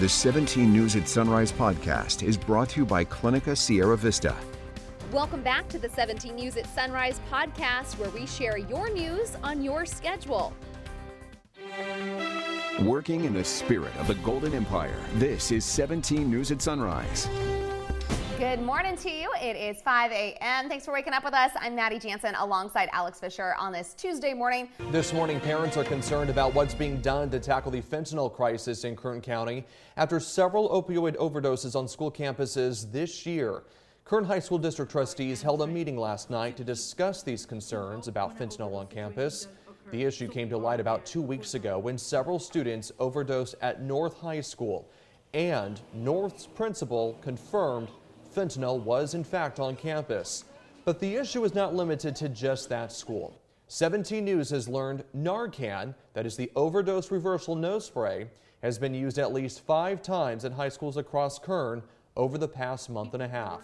The 17 News at Sunrise podcast is brought to you by Clinica Sierra Vista. Welcome back to the 17 News at Sunrise podcast, where we share your news on your schedule. Working in the spirit of the Golden Empire, this is 17 News at Sunrise. Good morning to you. It is 5 a.m. Thanks for waking up with us. I'm Maddie Jansen alongside Alex Fisher on this Tuesday morning. This morning, parents are concerned about what's being done to tackle the fentanyl crisis in Kern County after several opioid overdoses on school campuses this year. Kern High School District trustees held a meeting last night to discuss these concerns about fentanyl on campus. The issue came to light about 2 weeks ago when several students overdosed at North High School, and North's principal confirmed fentanyl was in fact on campus. But the issue is not limited to just that school. 17 News has learned Narcan, that is the overdose reversal nose spray, has been used at least 5 times at high schools across Kern over the past month and a half.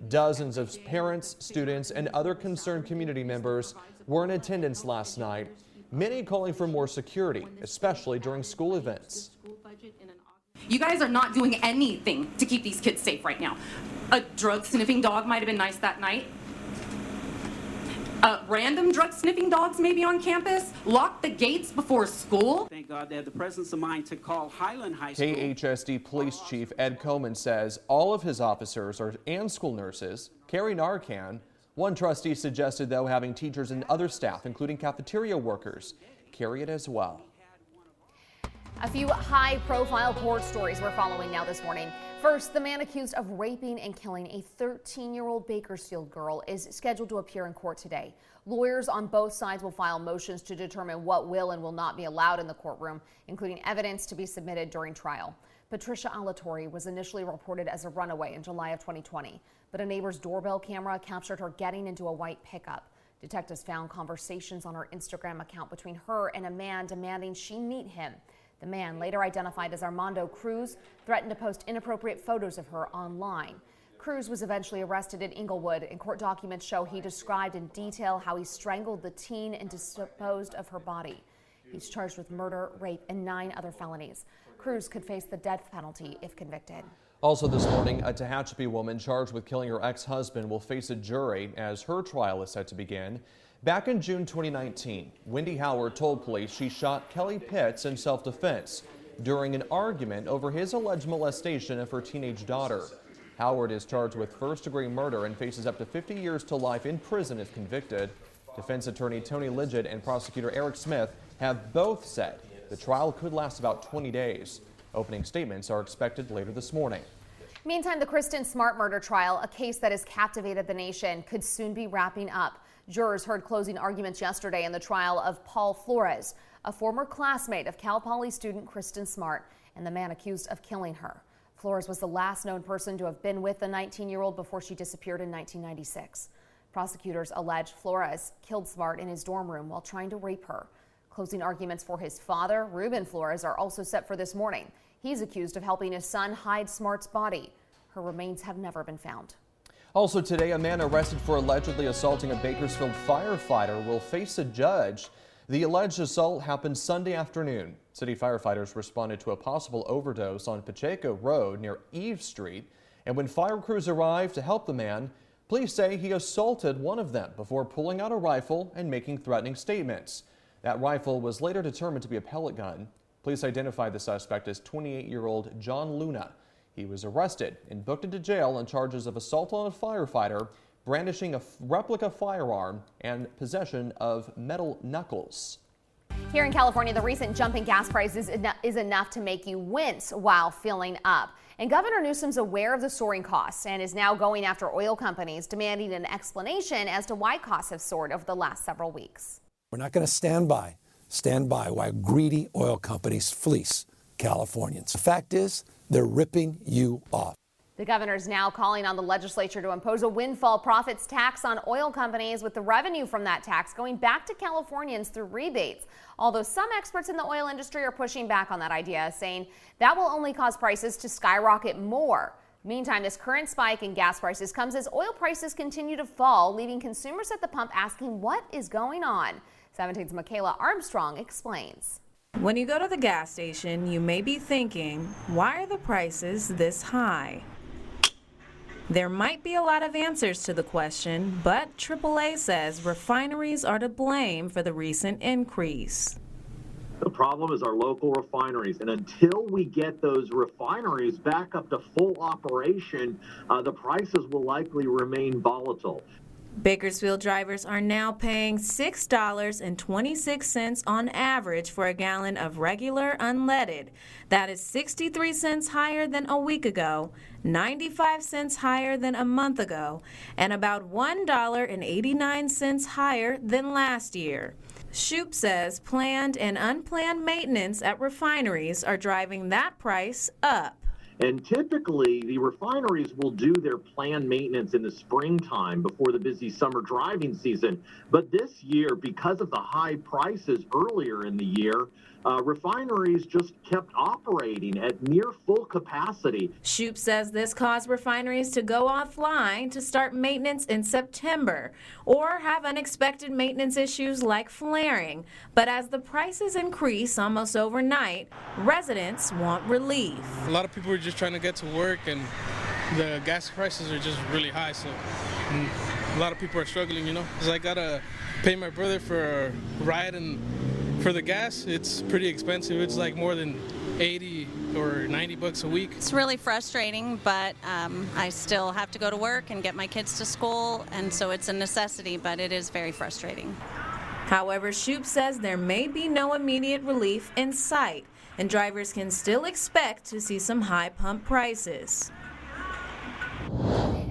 Dozens of parents, students, and other concerned community members were in attendance last night, many calling for more security, especially during school events. You guys are not doing anything to keep these kids safe right now. A drug-sniffing dog might have been nice that night. Random drug-sniffing dogs maybe on campus. Lock the gates before school. Thank God they had the presence of mind to call Highland High School. KHSD Police Chief Ed Coleman says all of his officers and school nurses carry Narcan. One trustee suggested, though, having teachers and other staff, including cafeteria workers, carry it as well. A few high-profile court stories we're following now this morning. First, the man accused of raping and killing a 13-year-old Bakersfield girl is scheduled to appear in court today. Lawyers on both sides will file motions to determine what will and will not be allowed in the courtroom, including evidence to be submitted during trial. Patricia Alatorre was initially reported as a runaway in July of 2020, but a neighbor's doorbell camera captured her getting into a white pickup. Detectives found conversations on her Instagram account between her and a man demanding she meet him. The man, later identified as Armando Cruz, threatened to post inappropriate photos of her online. Cruz was eventually arrested in Inglewood, and court documents show he described in detail how he strangled the teen and disposed of her body. He's charged with murder, rape, and 9 other felonies. Cruz could face the death penalty if convicted. Also this morning, a Tehachapi woman charged with killing her ex-husband will face a jury as her trial is set to begin. Back in June 2019, Wendy Howard told police she shot Kelly Pitts in self-defense during an argument over his alleged molestation of her teenage daughter. Howard is charged with first-degree murder and faces up to 50 years to life in prison if convicted. Defense attorney Tony Lidgett and prosecutor Eric Smith have both said the trial could last about 20 days. Opening statements are expected later this morning. Meantime, the Kristen Smart murder trial, a case that has captivated the nation, could soon be wrapping up. Jurors heard closing arguments yesterday in the trial of Paul Flores, a former classmate of Cal Poly student Kristen Smart, and the man accused of killing her. Flores was the last known person to have been with the 19-year-old before she disappeared in 1996. Prosecutors allege Flores killed Smart in his dorm room while trying to rape her. Closing arguments for his father, Ruben Flores, are also set for this morning. He's accused of helping his son hide Smart's body. Her remains have never been found. Also today, a man arrested for allegedly assaulting a Bakersfield firefighter will face a judge. The alleged assault happened Sunday afternoon. City firefighters responded to a possible overdose on Pacheco Road near Eve Street. And when fire crews arrived to help the man, police say he assaulted one of them before pulling out a rifle and making threatening statements. That rifle was later determined to be a pellet gun. Police identified the suspect as 28-year-old John Luna. He was arrested and booked into jail on charges of assault on a firefighter, brandishing a replica firearm, and possession of metal knuckles. Here in California, the recent jump in gas prices is enough to make you wince while filling up. And Governor Newsom's aware of the soaring costs and is now going after oil companies, demanding an explanation as to why costs have soared over the last several weeks. We're not going to stand by while greedy oil companies fleece Californians. The fact is, they're ripping you off. The governor is now calling on the legislature to impose a windfall profits tax on oil companies, with the revenue from that tax going back to Californians through rebates. Although some experts in the oil industry are pushing back on that idea, saying that will only cause prices to skyrocket more. Meantime, this current spike in gas prices comes as oil prices continue to fall, leaving consumers at the pump asking what is going on. 17's Michaela Armstrong explains. When you go to the gas station, you may be thinking, why are the prices this high? There might be a lot of answers to the question, but AAA says refineries are to blame for the recent increase. The problem is our local refineries, and until we get those refineries back up to full operation, the prices will likely remain volatile. Bakersfield drivers are now paying $6.26 on average for a gallon of regular unleaded. That is 63 cents higher than a week ago, 95 cents higher than a month ago, and about $1.89 higher than last year. Shoup says planned and unplanned maintenance at refineries are driving that price up. And typically, the refineries will do their planned maintenance in the springtime before the busy summer driving season. But this year, because of the high prices earlier in the year, refineries just kept operating at near full capacity. Shoup says this caused refineries to go offline to start maintenance in September or have unexpected maintenance issues like flaring. But as the prices increase almost overnight, residents want relief. A lot of people are just trying to get to work, and the gas prices are just really high, so a lot of people are struggling, you know, because I gotta pay my brother for a ride, and for the gas, it's pretty expensive. It's like more than 80 or 90 bucks a week. It's really frustrating, but I still have to go to work and get my kids to school, and so it's a necessity, but it is very frustrating. However, Shoup says there may be no immediate relief in sight, and drivers can still expect to see some high pump prices.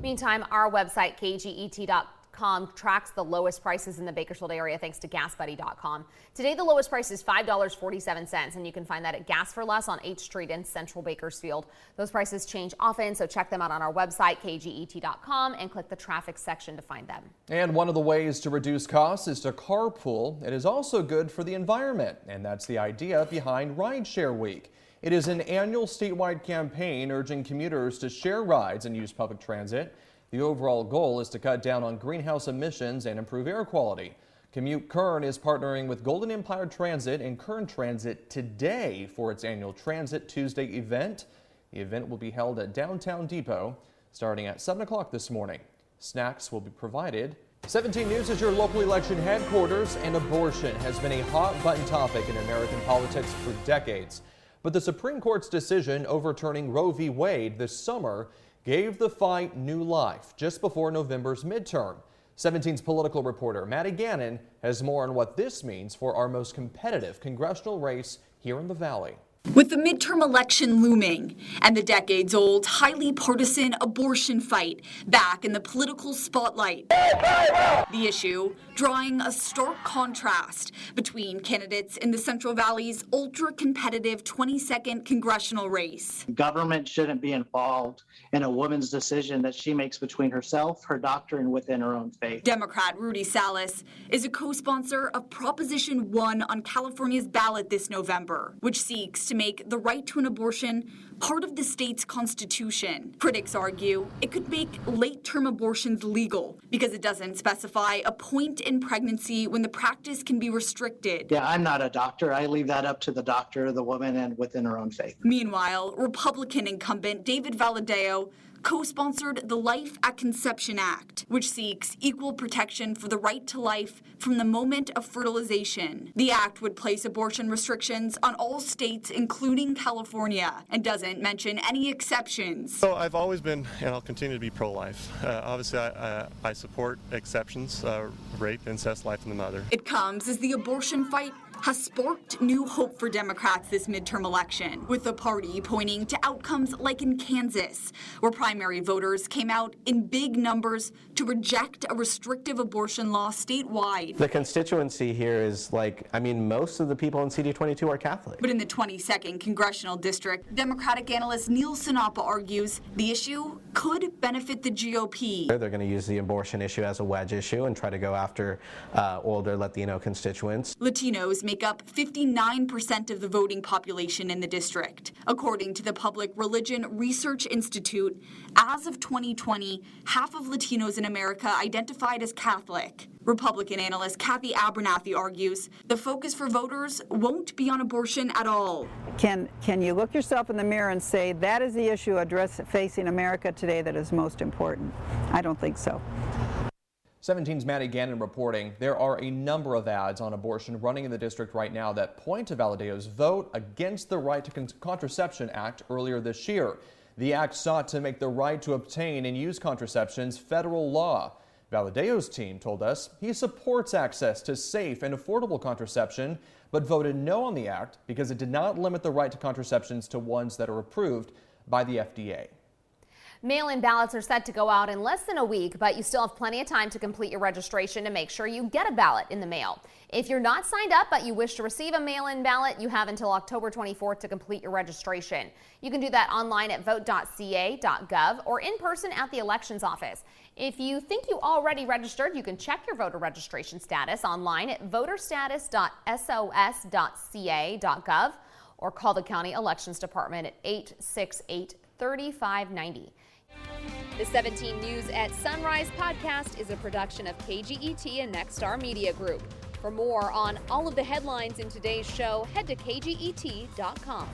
Meantime, our website, kget.com, tracks the lowest prices in the Bakersfield area thanks to GasBuddy.com. Today, the lowest price is $5.47, and you can find that at Gas for Less on H Street in central Bakersfield. Those prices change often, so check them out on our website, kget.com, and click the traffic section to find them. And one of the ways to reduce costs is to carpool. It is also good for the environment, and that's the idea behind Rideshare Week. It is an annual statewide campaign urging commuters to share rides and use public transit. The overall goal is to cut down on greenhouse emissions and improve air quality. Commute Kern is partnering with Golden Empire Transit and Kern Transit today for its annual Transit Tuesday event. The event will be held at Downtown Depot starting at 7 o'clock this morning. Snacks will be provided. 17 News is your local election headquarters, and abortion has been a hot-button topic in American politics for decades. But the Supreme Court's decision overturning Roe v. Wade this summer gave the fight new life just before November's midterm. 17's political reporter Maddie Gannon has more on what this means for our most competitive congressional race here in the Valley. With the midterm election looming and the decades-old, highly partisan abortion fight back in the political spotlight, the issue drawing a stark contrast between candidates in the Central Valley's ultra-competitive 22nd congressional race. Government shouldn't be involved in a woman's decision that she makes between herself, her doctor, and within her own faith. Democrat Rudy Salas is a co-sponsor of Proposition 1 on California's ballot this November, which seeks to make the right to an abortion part of the state's constitution. Critics argue it could make late-term abortions legal because it doesn't specify a point in pregnancy when the practice can be restricted. Yeah, I'm not a doctor. I leave that up to the doctor, the woman, and within her own faith. Meanwhile, Republican incumbent David Valadao co-sponsored the Life at Conception Act, which seeks equal protection for the right to life from the moment of fertilization. The act would place abortion restrictions on all states, including California, and doesn't mention any exceptions. So I've always been, and I'll continue to be pro-life. Obviously, I support exceptions, rape, incest, life in the mother. It comes as the abortion fight has sparked new hope for Democrats this midterm election, with the party pointing to outcomes like in Kansas, where primary voters came out in big numbers to reject a restrictive abortion law statewide. The constituency here is most of the people in CD22 are Catholic. But in the 22nd congressional district, Democratic analyst Neil Sinapa argues the issue could benefit the GOP. They're going to use the abortion issue as a wedge issue and try to go after older Latino constituents. Latinos make up 59% of the voting population in the district. According to the Public Religion Research Institute, as of 2020, half of Latinos in America identified as Catholic. Republican analyst Kathy Abernathy argues the focus for voters won't be on abortion at all. Can you look yourself in the mirror and say that is the issue facing America today that is most important? I don't think so. 17's Maddie Gannon reporting there are a number of ads on abortion running in the district right now that point to Valadeo's vote against the Right to Contraception Act earlier this year. The act sought to make the right to obtain and use contraceptions federal law. Valadeo's team told us he supports access to safe and affordable contraception, but voted no on the act because it did not limit the right to contraceptions to ones that are approved by the FDA. Mail-in ballots are set to go out in less than a week, but you still have plenty of time to complete your registration to make sure you get a ballot in the mail. If you're not signed up but you wish to receive a mail-in ballot, you have until October 24th to complete your registration. You can do that online at vote.ca.gov or in person at the elections office. If you think you already registered, you can check your voter registration status online at voterstatus.sos.ca.gov or call the County Elections Department at 868-3590. The 17 News at Sunrise podcast is a production of KGET and Nexstar Media Group. For more on all of the headlines in today's show, head to kget.com.